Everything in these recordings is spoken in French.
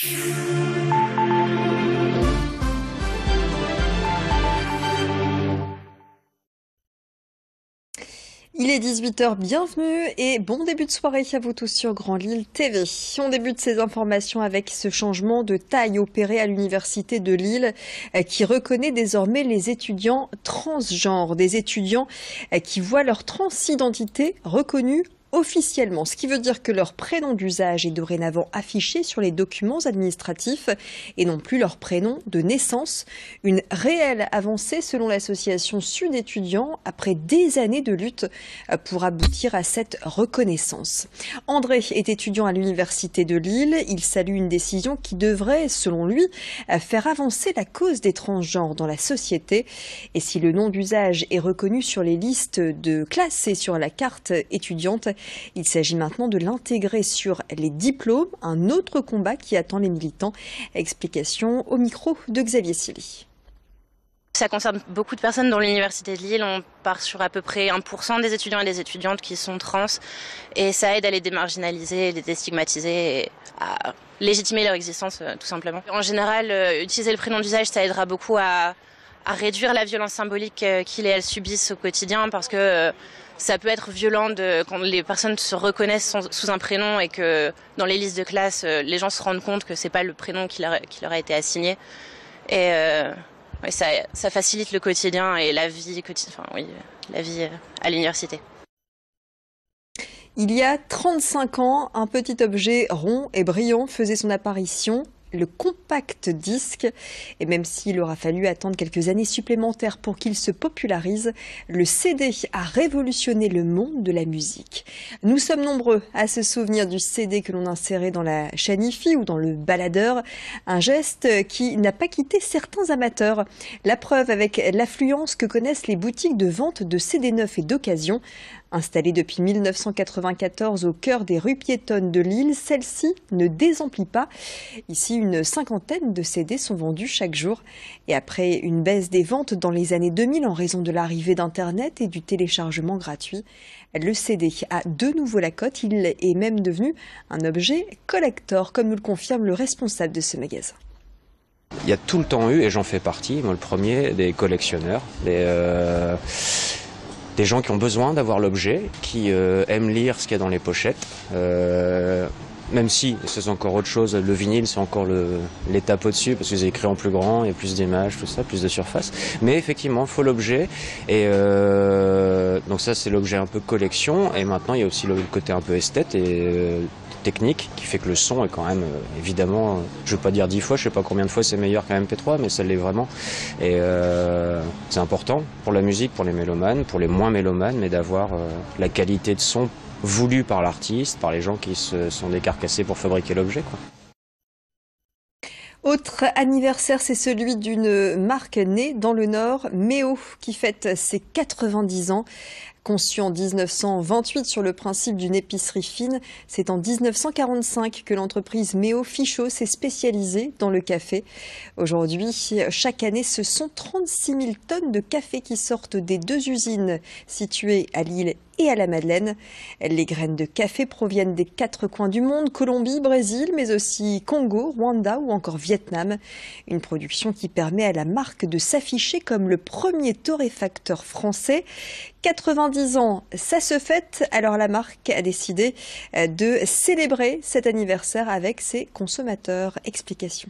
Il est 18h, bienvenue et bon début de soirée à vous tous sur Grand Lille TV. On débute ces informations avec ce changement de taille opéré à l'Université de Lille qui reconnaît désormais les étudiants transgenres, des étudiants qui voient leur transidentité reconnue officiellement, ce qui veut dire que leur prénom d'usage est dorénavant affiché sur les documents administratifs et non plus leur prénom de naissance. Une réelle avancée selon l'association Sud Étudiants après des années de lutte pour aboutir à cette reconnaissance. André est étudiant à l'Université de Lille. Il salue une décision qui devrait, selon lui, faire avancer la cause des transgenres dans la société. Et si le nom d'usage est reconnu sur les listes de classe et sur la carte étudiante, il s'agit maintenant de l'intégrer sur les diplômes, un autre combat qui attend les militants. Explication au micro de Xavier Silly. Ça concerne beaucoup de personnes dans l'Université de Lille. On part sur à peu près 1% des étudiants et des étudiantes qui sont trans. Et ça aide à les démarginaliser, les déstigmatiser et à légitimer leur existence tout simplement. En général, utiliser le prénom d'usage, ça aidera beaucoup à réduire la violence symbolique qu'ils et elles subissent au quotidien parce que ça peut être violent quand les personnes se reconnaissent sous un prénom et que dans les listes de classe, les gens se rendent compte que c'est pas le prénom qui leur a été assigné. Et ça facilite le quotidien et la vie à l'université. Il y a 35 ans, un petit objet rond et brillant faisait son apparition. Le compact disque. Et même s'il aura fallu attendre quelques années supplémentaires pour qu'il se popularise, le CD a révolutionné le monde de la musique. Nous sommes nombreux à se souvenir du CD que l'on insérait dans la chaîne hi-fi ou dans le baladeur, un geste qui n'a pas quitté certains amateurs. La preuve avec l'affluence que connaissent les boutiques de vente de CD neufs et d'occasion. Installée depuis 1994 au cœur des rues piétonnes de Lille, celle-ci ne désemplit pas. Ici, une cinquantaine de CD sont vendus chaque jour. Et après une baisse des ventes dans les années 2000 en raison de l'arrivée d'Internet et du téléchargement gratuit, le CD a de nouveau la cote. Il est même devenu un objet collector, comme nous le confirme le responsable de ce magasin. Il y a tout le temps eu, et j'en fais partie, moi le premier, des collectionneurs, des gens qui ont besoin d'avoir l'objet, qui aiment lire ce qu'il y a dans les pochettes, même si c'est encore autre chose, le vinyle c'est encore l'étape au-dessus, parce que c'est écrit en plus grand, il y a plus d'images, tout ça, plus de surface. Mais effectivement, il faut l'objet, et donc ça c'est l'objet un peu collection, et maintenant il y a aussi le côté un peu esthète et technique, qui fait que le son est quand même, évidemment, je ne veux pas dire 10 fois, je ne sais pas combien de fois c'est meilleur qu'un MP3, mais ça l'est vraiment. Et c'est important pour la musique, pour les mélomanes, pour les moins mélomanes, mais d'avoir la qualité de son voulue par l'artiste, par les gens qui se sont décarcassés pour fabriquer l'objet, quoi. Autre anniversaire, c'est celui d'une marque née dans le Nord, Méo, qui fête ses 90 ans. Conçue en 1928 sur le principe d'une épicerie fine, c'est en 1945 que l'entreprise Méo Fichot s'est spécialisée dans le café. Aujourd'hui, chaque année, ce sont 36 000 tonnes de café qui sortent des deux usines situées à Lille et à la Madeleine. Les graines de café proviennent des 4 coins du monde, Colombie, Brésil, mais aussi Congo, Rwanda ou encore Vietnam. Une production qui permet à la marque de s'afficher comme le premier torréfacteur français. 90 ans, ça se fête, alors la marque a décidé de célébrer cet anniversaire avec ses consommateurs. Explication.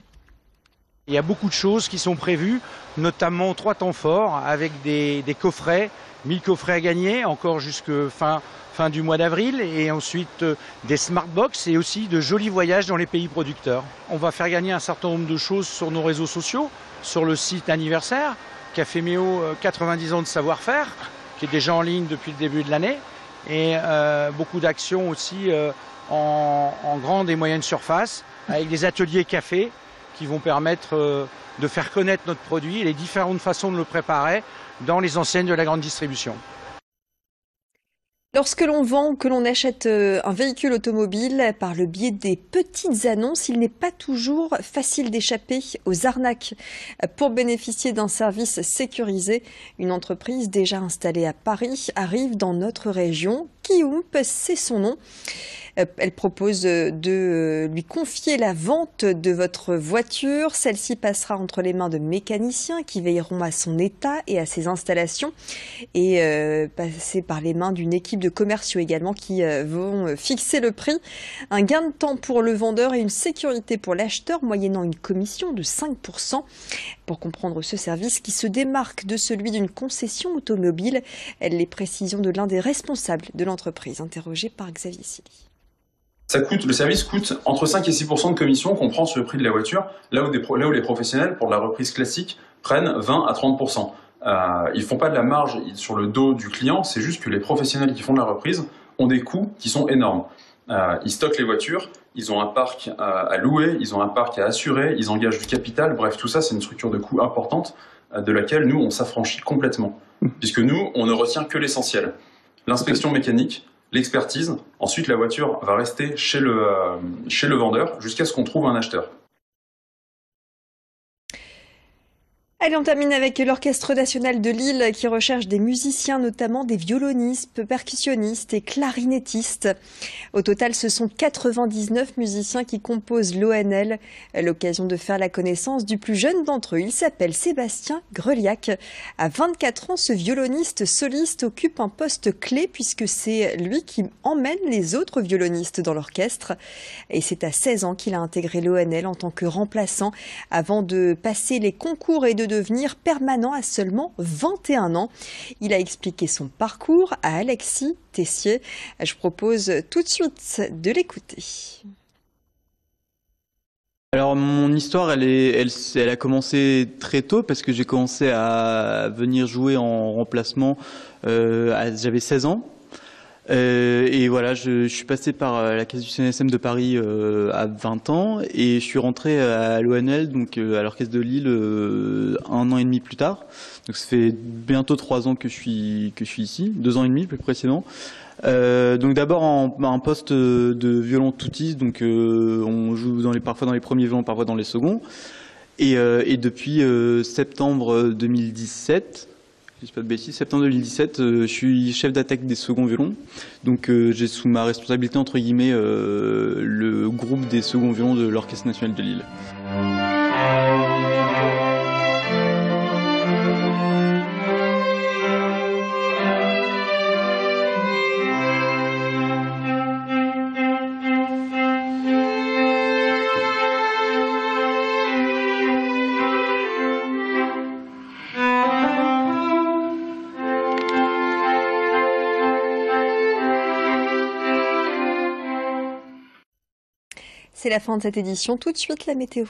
Il y a beaucoup de choses qui sont prévues, notamment 3 temps forts avec des coffrets, 1000 coffrets à gagner, encore jusque fin du mois d'avril, et ensuite des smartbox et aussi de jolis voyages dans les pays producteurs. On va faire gagner un certain nombre de choses sur nos réseaux sociaux, sur le site anniversaire, Café Méo 90 ans de savoir-faire, qui est déjà en ligne depuis le début de l'année, et beaucoup d'actions aussi en grande et moyenne surface, avec des ateliers café qui vont permettre de faire connaître notre produit et les différentes façons de le préparer dans les enseignes de la grande distribution. Lorsque l'on vend ou que l'on achète un véhicule automobile par le biais des petites annonces, il n'est pas toujours facile d'échapper aux arnaques. Pour bénéficier d'un service sécurisé, une entreprise déjà installée à Paris arrive dans notre région. Skiump, c'est son nom. Elle propose de lui confier la vente de votre voiture. Celle-ci passera entre les mains de mécaniciens qui veilleront à son état et à ses installations, et passer par les mains d'une équipe de commerciaux également qui vont fixer le prix. Un gain de temps pour le vendeur et une sécurité pour l'acheteur moyennant une commission de 5%. Pour comprendre ce service qui se démarque de celui d'une concession automobile, les précisions de l'un des responsables de l'entreprise, interrogé par Xavier Silly. Le service coûte entre 5 et 6% de commission qu'on prend sur le prix de la voiture, là où les professionnels, pour la reprise classique, prennent 20 à 30%. Ils font pas de la marge sur le dos du client, c'est juste que les professionnels qui font de la reprise ont des coûts qui sont énormes. Ils stockent les voitures, ils ont un parc à louer, ils ont un parc à assurer, ils engagent du capital, bref, tout ça c'est une structure de coûts importante de laquelle nous on s'affranchit complètement. Puisque nous, on ne retient que l'essentiel. L'inspection mécanique, l'expertise, ensuite la voiture va rester chez le vendeur jusqu'à ce qu'on trouve un acheteur. Allez, on termine avec l'Orchestre national de Lille qui recherche des musiciens, notamment des violonistes, percussionnistes et clarinettistes. Au total, ce sont 99 musiciens qui composent l'ONL. L'occasion de faire la connaissance du plus jeune d'entre eux. Il s'appelle Sébastien Greliac. À 24 ans, ce violoniste soliste occupe un poste clé puisque c'est lui qui emmène les autres violonistes dans l'orchestre. Et c'est à 16 ans qu'il a intégré l'ONL en tant que remplaçant avant de passer les concours et de devenir permanent à seulement 21 ans. Il a expliqué son parcours à Alexis Tessier. Je propose tout de suite de l'écouter. Alors mon histoire, elle a commencé très tôt parce que j'ai commencé à venir jouer en remplacement. J'avais 16 ans. Et voilà, je suis passé par la case du CNSM de Paris à 20 ans et je suis rentré à l'ONL, donc à l'Orchestre de Lille, 1 an et demi plus tard. Donc ça fait bientôt 3 ans que je suis ici, 2 ans et demi plus précédemment. Donc d'abord un poste de violon toutiste, donc on joue parfois dans les premiers violons, parfois dans les seconds. Et depuis septembre 2017. Je dis pas de bêtises, septembre 2017, je suis chef d'attaque des seconds violons. Donc j'ai sous ma responsabilité, entre guillemets, le groupe des seconds violons de l'Orchestre national de Lille. C'est la fin de cette édition. Tout de suite, la météo.